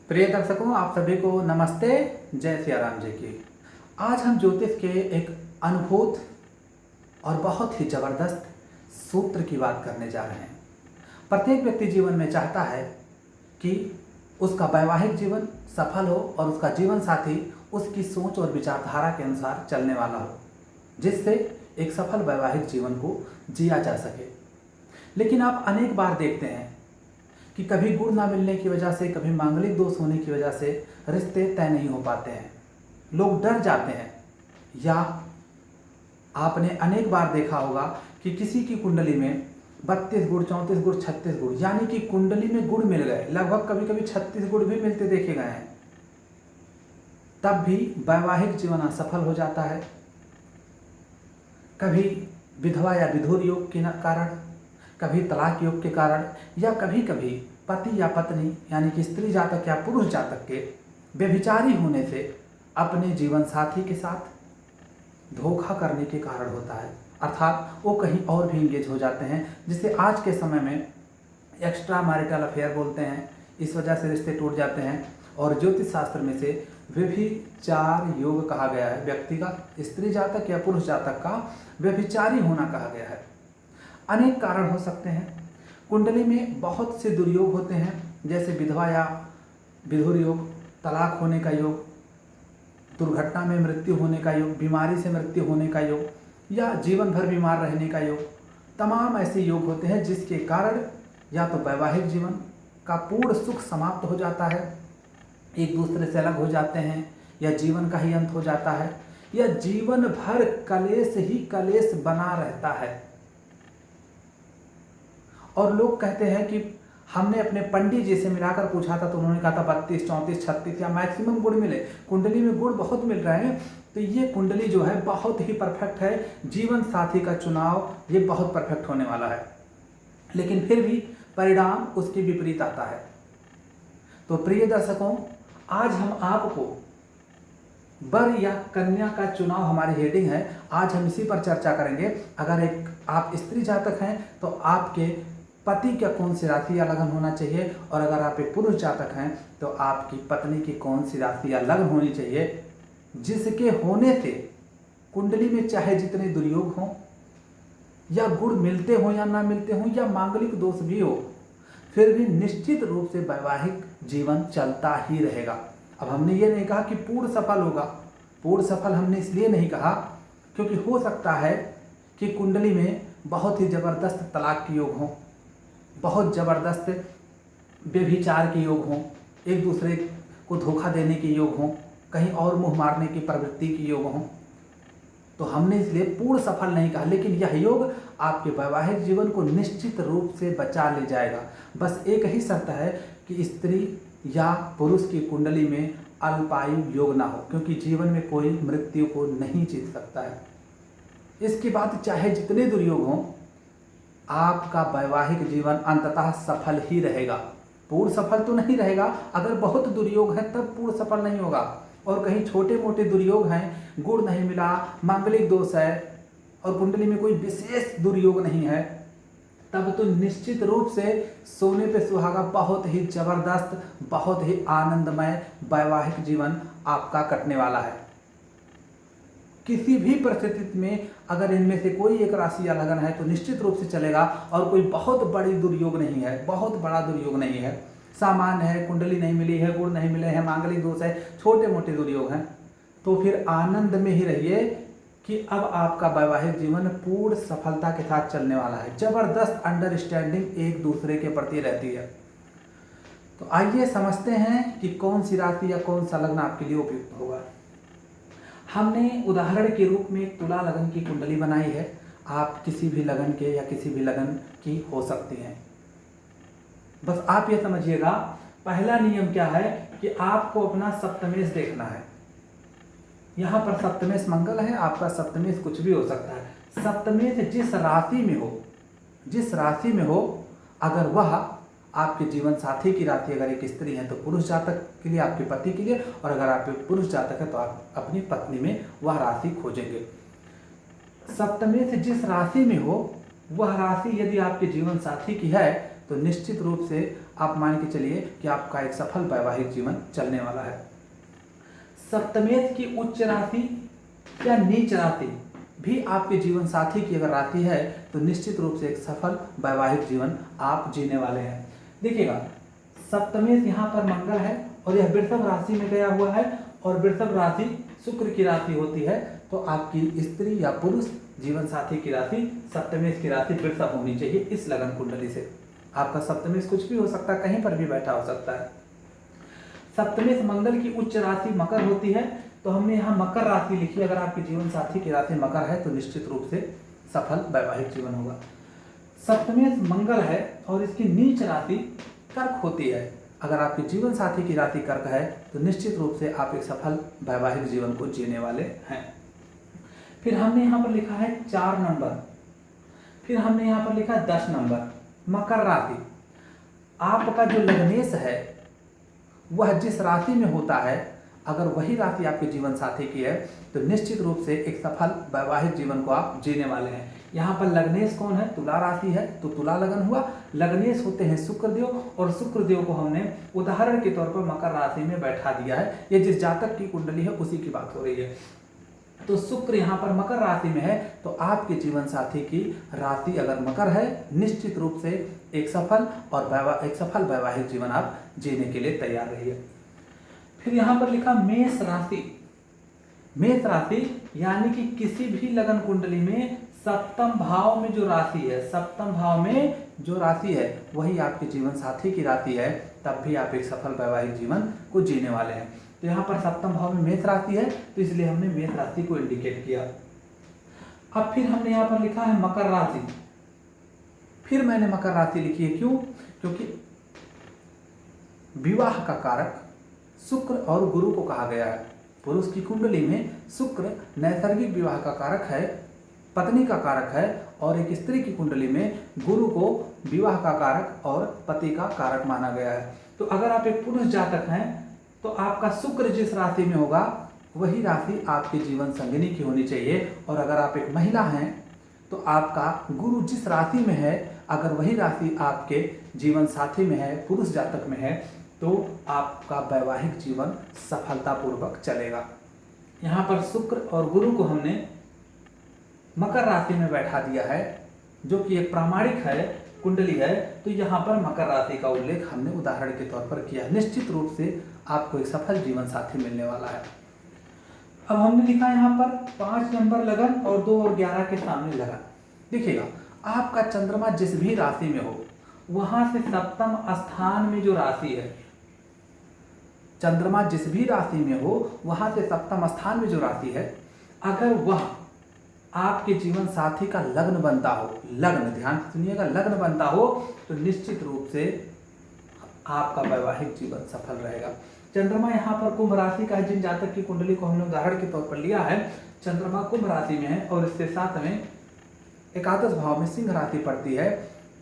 प्रिय दर्शकों, आप सभी को नमस्ते। जय सिया राम जी की। आज हम ज्योतिष के एक अद्भुत और बहुत ही जबरदस्त सूत्र की बात करने जा रहे हैं। प्रत्येक व्यक्ति जीवन में चाहता है कि उसका वैवाहिक जीवन सफल हो और उसका जीवन साथी उसकी सोच और विचारधारा के अनुसार चलने वाला हो, जिससे एक सफल वैवाहिक जीवन को जिया जा सके। लेकिन आप अनेक बार देखते हैं कि कभी गुण ना मिलने की वजह से, कभी मांगलिक दोष होने की वजह से रिश्ते तय नहीं हो पाते हैं, लोग डर जाते हैं। या आपने अनेक बार देखा होगा कि किसी की कुंडली में 32 गुण, 34 गुण, 36 गुण, यानी कि कुंडली में गुण मिल गए, लगभग कभी कभी 36 गुण भी मिलते देखे गए हैं, तब भी वैवाहिक जीवन असफल हो जाता है। कभी विधवा या विधुर योग के कारण, कभी तलाक योग के कारण, या कभी कभी पति या पत्नी यानी कि स्त्री जातक या पुरुष जातक के व्यभिचारी होने से अपने जीवन साथी के साथ धोखा करने के कारण होता है। अर्थात वो कहीं और भी इंगेज हो जाते हैं, जिसे आज के समय में एक्स्ट्रा मैरिटल अफेयर बोलते हैं। इस वजह से रिश्ते टूट जाते हैं और ज्योतिष शास्त्र में से व्यभिचार योग कहा गया है। व्यक्ति का, स्त्री जातक या पुरुष जातक का व्यभिचारी होना कहा गया है। अनेक कारण हो सकते हैं। कुंडली में बहुत से दुर्योग होते हैं, जैसे विधवा या विधुर योग, तलाक होने का योग, दुर्घटना में मृत्यु होने का योग, बीमारी से मृत्यु होने का योग, या जीवन भर बीमार रहने का योग। तमाम ऐसे योग होते हैं जिसके कारण या तो वैवाहिक जीवन का पूर्ण सुख समाप्त हो जाता है, एक दूसरे से अलग हो जाते हैं, या जीवन का ही अंत हो जाता है, या जीवन भर कलेश ही कलेश बना रहता है। और लोग कहते हैं कि हमने अपने पंडित जी से मिलाकर पूछा था तो उन्होंने कहा था 32, 34, 36 या मैक्सिमम गुण मिले। कुंडली में गुण बहुत मिल रहे हैं, तो ये कुंडली जो है बहुत ही परफेक्ट है। जीवन साथी का चुनाव ये बहुत परफेक्ट होने वाला है, लेकिन फिर भी परिणाम उसके विपरीत आता है। तो प्रिय दर्शकों, आज हम आपको वर या कन्या का चुनाव हमारी हेडिंग है, आज हम इसी पर चर्चा करेंगे। अगर एक आप स्त्री जातक हैं तो आपके पति का कौन सी राशि या लगन होना चाहिए, और अगर आप एक पुरुष जातक हैं तो आपकी पत्नी की कौन सी राशि या लगन होनी चाहिए, जिसके होने से कुंडली में चाहे जितने दुर्योग हों, या गुण मिलते हों या ना मिलते हों, या मांगलिक दोष भी हो, फिर भी निश्चित रूप से वैवाहिक जीवन चलता ही रहेगा। अब हमने ये नहीं कहा कि पूर्ण सफल होगा। पूर्ण सफल हमने इसलिए नहीं कहा क्योंकि हो सकता है कि कुंडली में बहुत ही जबरदस्त तलाक के योग हों, बहुत ज़बरदस्त व्यभिचार के योग हों, एक दूसरे को धोखा देने के योग हों, कहीं और मुंह मारने की प्रवृत्ति के योग हों, तो हमने इसलिए पूर्ण सफल नहीं कहा। लेकिन यह योग आपके वैवाहिक जीवन को निश्चित रूप से बचा ले जाएगा। बस एक ही शर्त है कि स्त्री या पुरुष की कुंडली में अल्पायु योग ना हो, क्योंकि जीवन में कोई मृत्यु को नहीं जीत सकता है। इसके बाद चाहे जितने दुर्योग हों, आपका वैवाहिक जीवन अंततः सफल ही रहेगा। पूर्ण सफल तो नहीं रहेगा, अगर बहुत दुर्योग है तब पूर्ण सफल नहीं होगा, और कहीं छोटे मोटे दुर्योग हैं, गुण नहीं मिला, मांगलिक दोष है और कुंडली में कोई विशेष दुर्योग नहीं है, तब तो निश्चित रूप से सोने पे सुहागा, बहुत ही जबरदस्त, बहुत ही आनंदमय वैवाहिक जीवन आपका कटने वाला है। किसी भी परिस्थिति में अगर इनमें से कोई एक राशि या लगन है तो निश्चित रूप से चलेगा, और कोई बहुत बड़ी दुर्योग नहीं है, बहुत बड़ा दुर्योग नहीं है, सामान्य है, कुंडली नहीं मिली है, गुण नहीं मिले हैं, मांगलिक दोष है, छोटे मोटे दुर्योग हैं, तो फिर आनंद में ही रहिए कि अब आपका वैवाहिक जीवन पूर्ण सफलता के साथ चलने वाला है। जबरदस्त अंडरस्टैंडिंग एक दूसरे के प्रति रहती है। तो आइए समझते हैं कि कौन सी राशि या कौन सा लग्न आपके लिए उपयुक्त होगा। हमने उदाहरण के रूप में एक तुला लगन की कुंडली बनाई है। आप किसी भी लगन के या किसी भी लगन की हो सकती हैं। बस आप ये समझिएगा, पहला नियम क्या है कि आपको अपना सप्तमेश देखना है। यहाँ पर सप्तमेश मंगल है, आपका सप्तमेश कुछ भी हो सकता है। सप्तमेश जिस राशि में हो, जिस राशि में हो, अगर वह आपके जीवन साथी की राशि, अगर एक स्त्री है तो पुरुष जातक के लिए, आपके पति के लिए, और अगर आप पुरुष जातक है तो आप अपनी पत्नी में वह राशि खोजेंगे। सप्तमेश जिस राशि में हो, वह राशि यदि आपके जीवन साथी की है तो निश्चित रूप से आप मान के चलिए कि आपका एक सफल वैवाहिक जीवन चलने वाला है। सप्तमेश की उच्च राशि या नीच राशि भी आपके जीवन साथी की अगर राशि है तो निश्चित रूप से एक सफल वैवाहिक जीवन आप जीने वाले हैं। देखिएगा, सप्तमेश यहाँ पर मंगल है और यह वृषभ राशि में गया हुआ है, और वृषभ राशि शुक्र की राशि होती है, तो आपकी स्त्री या पुरुष जीवन साथी की राशि सप्तमेश की राशि वृषभ होनी चाहिए इस लगन कुंडली से। आपका सप्तमेश कुछ भी हो सकता है, कहीं पर भी बैठा हो सकता है। सप्तमेश मंगल की उच्च राशि मकर होती है, तो हमने यहाँ मकर राशि लिखी। अगर आपके जीवन साथी की राशि मकर है तो निश्चित रूप से सफल वैवाहिक जीवन होगा। सप्तमेश मंगल है और इसकी नीच राशि कर्क होती है। अगर आपके जीवन साथी की राशि कर्क है तो निश्चित रूप से आप एक सफल वैवाहिक जीवन को जीने वाले हैं। फिर हमने यहाँ पर लिखा है 4 नंबर, फिर हमने यहाँ पर लिखा है 10 नंबर। मकर राशि, आपका जो लग्नेश है वह जिस राशि में होता है, अगर वही राशि आपके जीवन साथी की है तो निश्चित रूप से एक सफल वैवाहिक जीवन को आप जीने वाले हैं। यहाँ पर लग्नेश कौन है? तुला राशि है, तो तुला लगन हुआ। लग्नेश होते हैं शुक्रदेव, और शुक्रदेव को हमने उदाहरण के तौर पर मकर राशि में बैठा दिया है। ये जिस जातक की कुंडली है उसी की बात हो रही है। तो शुक्र यहाँ पर मकर राशि में है, तो आपके जीवन साथी की राशि अगर मकर है, निश्चित रूप से एक सफल वैवाहिक जीवन आप जीने के लिए तैयार रहिए। फिर यहाँ पर लिखा मेष राशि। मेष राशि यानी कि किसी भी लगन कुंडली में सप्तम भाव में जो राशि है, सप्तम भाव में जो राशि है वही आपके जीवन साथी की राशि है, तब भी आप एक सफल वैवाहिक जीवन को जीने वाले हैं। तो यहाँ पर सप्तम भाव में मेष राशि है, तो इसलिए हमने मेष राशि को इंडिकेट किया। अब फिर हमने यहाँ पर लिखा है मकर राशि। फिर मैंने मकर राशि लिखी है, क्यों? क्योंकि विवाह का कारक शुक्र और गुरु को कहा गया है। पुरुष की कुंडली में शुक्र नैसर्गिक विवाह का कारक है, पत्नी का कारक है, और एक स्त्री की कुंडली में गुरु को विवाह का कारक और पति का कारक माना गया है। तो अगर आप एक पुरुष जातक हैं तो आपका शुक्र जिस राशि में होगा वही राशि आपके जीवन संगिनी की होनी चाहिए, और अगर आप एक महिला हैं तो आपका गुरु जिस राशि में है, अगर वही राशि आपके जीवन साथी में है, पुरुष जातक में है, तो आपका वैवाहिक जीवन सफलतापूर्वक चलेगा। यहाँ पर शुक्र और गुरु को हमने मकर राशि में बैठा दिया है, जो कि एक प्रामाणिक है, कुंडली है, तो यहाँ पर मकर राशि का उल्लेख हमने उदाहरण के तौर पर किया। निश्चित रूप से आपको एक सफल जीवन साथी मिलने वाला है। अब हमने लिखा यहाँ पर 5 नंबर लगन और 2 और 11 के सामने लगन। देखिएगा, आपका चंद्रमा जिस भी राशि में हो वहां से सप्तम स्थान में जो राशि है, चंद्रमा जिस भी राशि में हो वहां से सप्तम स्थान में जो राशि है, अगर वह आपके जीवन साथी का लग्न बनता हो, लग्न ध्यान सुनिएगा, लग्न बनता हो, तो निश्चित रूप से आपका वैवाहिक जीवन सफल रहेगा। चंद्रमा यहाँ पर कुंभ राशि का है। जिन जातक की कुंडली को हमने उदाहरण के तौर पर लिया है, चंद्रमा कुंभ राशि में है और इसके साथ में एकादश भाव में सिंह राशि पड़ती है।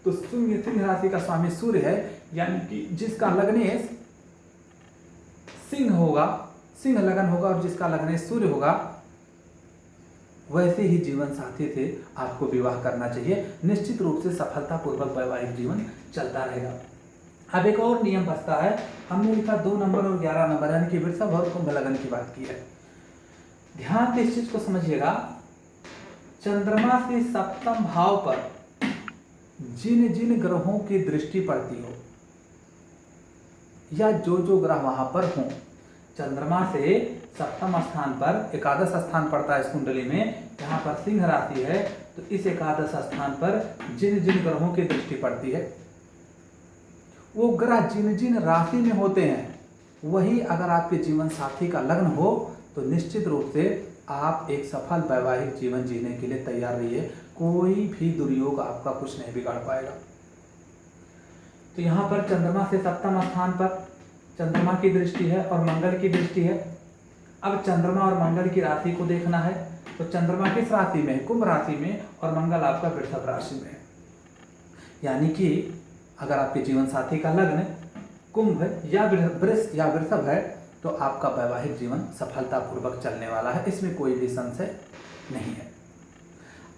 तो सिंह राशि का स्वामी सूर्य है, यानी कि जिसका लग्नेश सिंह होगा, सिंह लगन होगा, और जिसका लग्नेश सूर्य होगा, वैसे ही जीवन साथी से आपको विवाह करना चाहिए। निश्चित रूप से सफलतापूर्वक वैवाहिक जीवन चलता रहेगा। अब एक और नियम बचता है, हमने लिखा 2 नंबर और 11 नंबर, यानी कि वृषभ और कुंभ लगन की बात की है। ध्यान से इस चीज को समझिएगा, चंद्रमा से सप्तम भाव पर जिन जिन ग्रहों की दृष्टि पड़ती हो, या जो जो ग्रह वहां पर हों, चंद्रमा से सप्तम स्थान पर एकादश स्थान पड़ता है इस कुंडली में, जहां पर सिंह राशि है, तो इस एकादश स्थान पर जिन जिन ग्रहों की दृष्टि पड़ती है, वो ग्रह जिन जिन राशि में होते हैं, वही अगर आपके जीवन साथी का लग्न हो तो निश्चित रूप से आप एक सफल वैवाहिक जीवन जीने के लिए तैयार रहिए। कोई भी दुर्योग आपका कुछ नहीं बिगाड़ पाएगा। तो यहाँ पर चंद्रमा से सप्तम स्थान पर चंद्रमा की दृष्टि है और मंगल की दृष्टि है। अब चंद्रमा और मंगल की राशि को देखना है, तो चंद्रमा किस राशि में है? कुंभ राशि में, और मंगल आपका वृषभ राशि में है। यानी कि अगर आपके जीवन साथी का लग्न कुंभ या वृष या वृषभ है, तो आपका वैवाहिक जीवन सफलतापूर्वक चलने वाला है, इसमें कोई भी संशय नहीं है।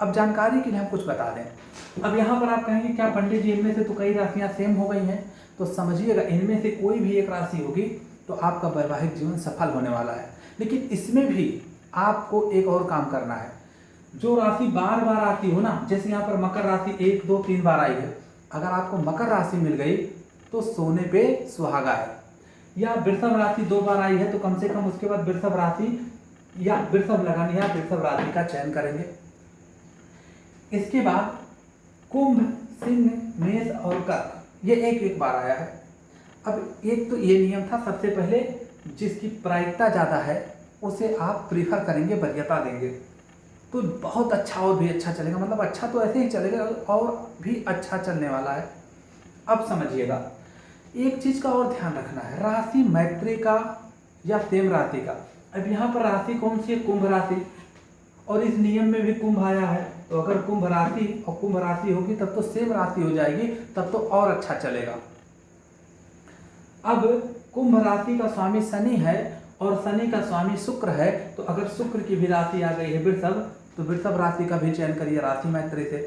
अब जानकारी के लिए हम कुछ बता दें। अब यहाँ पर आप कहेंगे क्या पंडित जी, इनमें से तो कई राशियां सेम हो गई हैं, तो समझिएगा इनमें से कोई भी एक राशि होगी तो आपका वैवाहिक जीवन सफल होने वाला है। लेकिन इसमें भी आपको एक और काम करना है। जो राशि बार बार आती हो ना, जैसे यहाँ पर मकर राशि 1 2 3 बार आई है, अगर आपको मकर राशि मिल गई तो सोने पे सुहागा है। या वृषभ राशि 2 बार आई है तो कम से कम उसके बाद वृषभ राशि या वृषभ लगन या वृषभ राशि का चयन करेंगे। इसके बाद कुंभ, सिंह, मेष और कर्क, ये एक एक बार आया है। अब एक तो ये नियम था, सबसे पहले जिसकी प्रायिकता ज़्यादा है उसे आप प्रीफर करेंगे, वरीयता देंगे, तो बहुत अच्छा और भी अच्छा चलेगा। मतलब अच्छा तो ऐसे ही चलेगा और भी अच्छा चलने वाला है। अब समझिएगा, एक चीज़ का और ध्यान रखना है, राशि मैत्री का या सेम राशि का। अब यहाँ पर राशि कौन सी है? कुंभ राशि, और इस नियम में भी कुंभ आया है, तो अगर कुंभ राशि और कुंभ राशि होगी तब तो सेम राशि हो जाएगी, तब तो और अच्छा चलेगा। अब कुंभ राशि का स्वामी शनि है और शनि का स्वामी शुक्र है, तो अगर शुक्र की भी राशि आ गई है वृषभ, तो वृषभ राशि का भी चयन करिए राशि मैत्री से।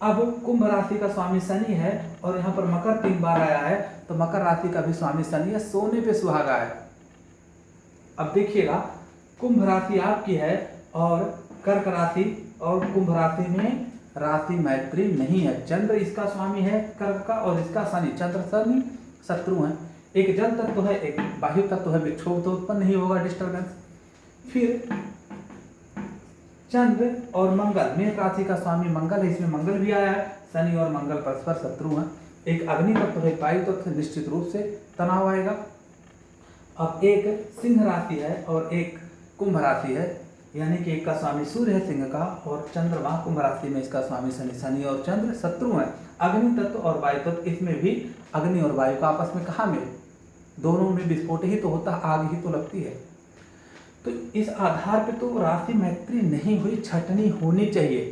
अब कुंभ राशि का स्वामी शनि है और यहाँ पर मकर 3 बार आया है, तो मकर राशि का भी स्वामी शनि है, सोने पे सुहागा है। अब देखिएगा, कुंभ राशि आपकी है और कर्क राशि और कुंभ राशि में राशि मैत्री नहीं है। चंद्र इसका स्वामी है कर्क का और इसका शनि, चंद्र शनि शत्रु हैं। एक जल तत्व है, एक वायु तत्व है, विक्षोभ तो उत्पन्न नहीं होगा, डिस्टर्बेंस। फिर चंद्र और मंगल, मेष राशि का स्वामी मंगल है, इसमें मंगल भी आया है, शनि और मंगल परस्पर शत्रु हैं। एक अग्नि तत्व है, वायु तत्व, निश्चित रूप से तनाव आएगा। अब एक सिंह राशि है और एक कुंभ राशि है, यानी कि एक का स्वामी सूर्य है सिंह का और चंद्रमा कुंभ राशि में इसका स्वामी शनि। शनि और चंद्र शत्रु हैं। अग्नि तत्व और वायु तत्व, इसमें भी अग्नि और वायु का आपस में कहाँ मिले, दोनों में विस्फोट ही तो होता, आग ही तो लगती है। तो इस आधार पे तो राशि मैत्री नहीं हुई, छटनी होनी चाहिए।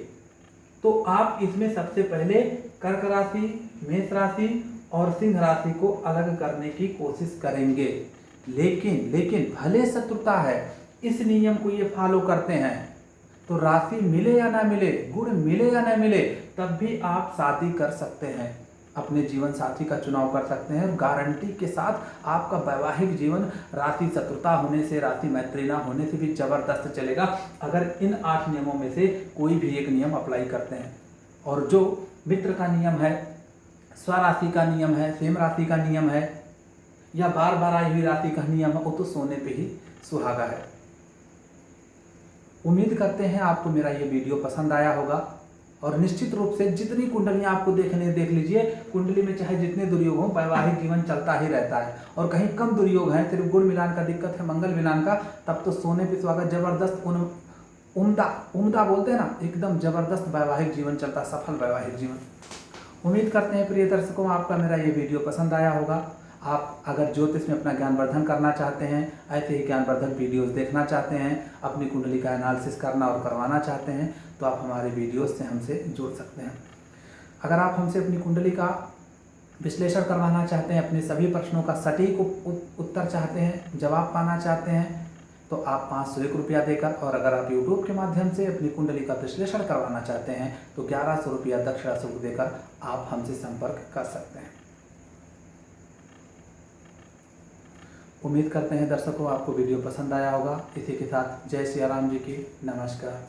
तो आप इसमें सबसे पहले कर्क राशि, मेष राशि और सिंह राशि को अलग करने की कोशिश करेंगे। लेकिन भले शत्रुता है, इस नियम को ये फॉलो करते हैं तो राशि मिले या ना मिले, गुण मिले या ना मिले, तब भी आप शादी कर सकते हैं, अपने जीवन साथी का चुनाव कर सकते हैं गारंटी के साथ। आपका वैवाहिक जीवन राशि शत्रुता होने से, राशि मैत्री ना होने से भी जबरदस्त चलेगा, अगर इन 8 नियमों में से कोई भी एक नियम अप्लाई करते हैं। और जो मित्र का नियम है, स्वराशि का नियम है, सेम राशि का नियम है या बार बार आई हुई राशि का नियम है, वो तो सोने पे ही सुहागा है। उम्मीद करते हैं आपको मेरा ये वीडियो पसंद आया होगा और निश्चित रूप से जितनी कुंडलियां आपको देखने देख लीजिए, कुंडली में चाहे जितने दुर्योग हों, वैवाहिक जीवन चलता ही रहता है। और कहीं कम दुर्योग है, सिर्फ गुण मिलान का दिक्कत है, मंगल मिलान का, तब तो सोने पे सुहागा, जबरदस्त उम्दा बोलते हैं ना, एकदम जबरदस्त वैवाहिक जीवन चलता, सफल वैवाहिक जीवन। उम्मीद करते हैं प्रिय दर्शकों आपका मेरा ये वीडियो पसंद आया होगा। आप अगर ज्योतिष में अपना ज्ञानवर्धन करना चाहते हैं, ऐसे ही ज्ञानवर्धक वीडियोस देखना चाहते हैं, अपनी कुंडली का एनालिसिस करना और करवाना चाहते हैं, तो आप हमारे वीडियोस से हमसे जुड़ सकते हैं। अगर आप हमसे अपनी कुंडली का विश्लेषण करवाना चाहते हैं, अपने सभी प्रश्नों का सटीक उत्तर चाहते हैं, जवाब पाना चाहते हैं, तो आप 501 रुपया देकर, और अगर आप यूट्यूब के माध्यम से अपनी कुंडली का विश्लेषण करवाना चाहते हैं तो 1100 रुपया दक्षिणा शुल्क देकर आप हमसे संपर्क कर सकते हैं। उम्मीद करते हैं दर्शकों आपको वीडियो पसंद आया होगा। इसी के साथ जय सिया राम जी की नमस्कार।